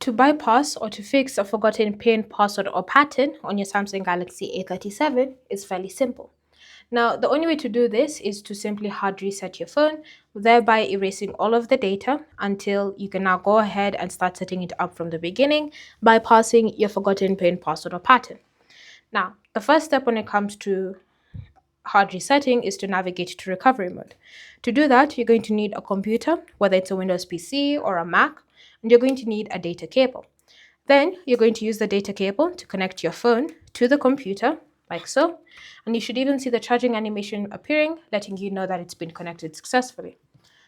to bypass or to fix a forgotten PIN, password, or pattern on your Samsung Galaxy A37 is fairly simple. Now, the only way to do this is to simply hard reset your phone, thereby erasing all of the data until you can now go ahead and start setting it up from the beginning, bypassing your forgotten PIN, password, or pattern. Now, the first step when it comes to hard resetting is to navigate to recovery mode. To do that, you're going to need a computer, whether it's a Windows PC or a Mac, and you're going to need a data cable. Then you're going to use the data cable to connect your phone to the computer, like so, and you should even see the charging animation appearing, letting you know that it's been connected successfully.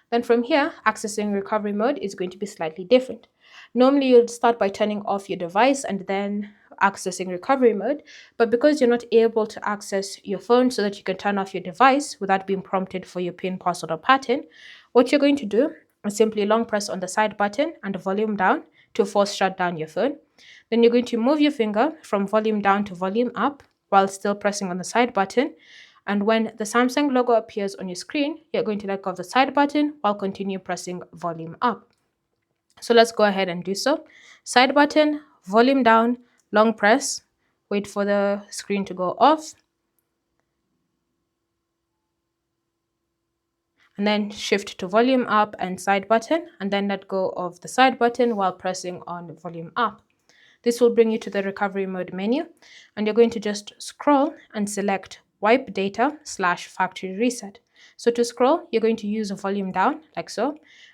Then from here, accessing recovery mode is going to be slightly different. Normally, you'll start by turning off your device and then accessing recovery mode, but because you're not able to access your phone so that you can turn off your device without being prompted for your PIN, password, or pattern, what you're going to do is simply long press on the side button and volume down to force shut down your phone. Then you're going to move your finger from volume down to volume up while still pressing on the side button. And when the Samsung logo appears on your screen, you're going to let go of the side button while continue pressing volume up. So let's go ahead and do so. Side button, volume down, long press, wait for the screen to go off, and then shift to volume up and side button, and then let go of the side button while pressing on volume up. This will bring you to the recovery mode menu, and you're going to just scroll and select wipe data / factory reset. So to scroll, you're going to use a volume down like so,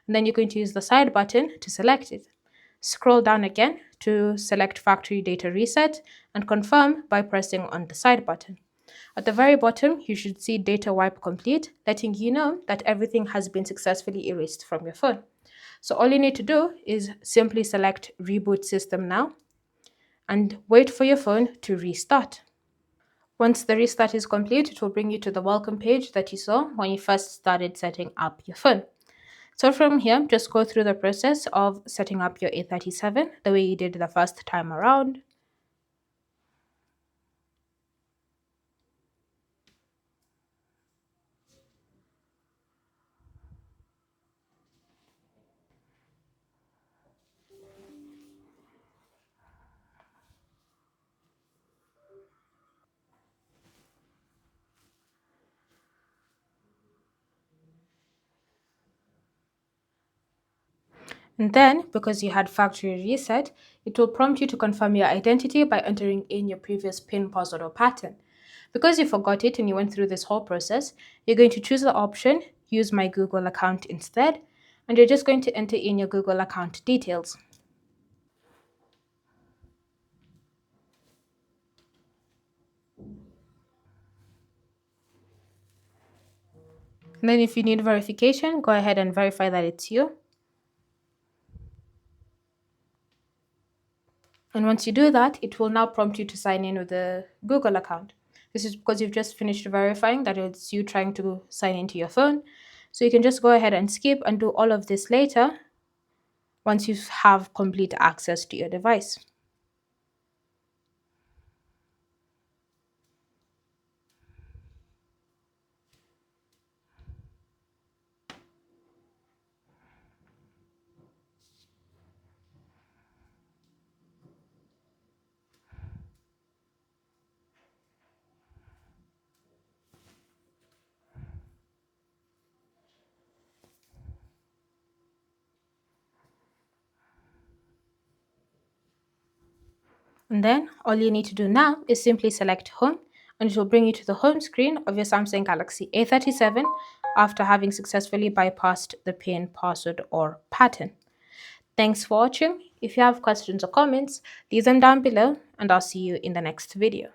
and then you're going to use the side button to select it. Scroll down again to select factory data reset and confirm by pressing on the side button. At the very bottom, you should see data wipe complete, letting you know that everything has been successfully erased from your phone. So all you need to do is simply select reboot system now and wait for your phone to restart. Once the restart is complete, it will bring you to the welcome page that you saw when you first started setting up your phone. So from here, just go through the process of setting up your A37 the way you did the first time around. And then, because you had factory reset, it will prompt you to confirm your identity by entering in your previous PIN, password, or pattern. Because you forgot it and you went through this whole process, you're going to choose the option, use my Google account instead, and you're just going to enter in your Google account details. And then if you need verification, go ahead and verify that it's you. And once you do that, it will now prompt you to sign in with the Google account. This is because you've just finished verifying that it's you trying to sign into your phone. So you can just go ahead and skip and do all of this later once you have complete access to your device. And then all you need to do now is simply select home, and it will bring you to the home screen of your Samsung Galaxy A37 after having successfully bypassed the PIN, password, or pattern. Thanks for watching. If you have questions or comments, leave them down below, and I'll see you in the next video.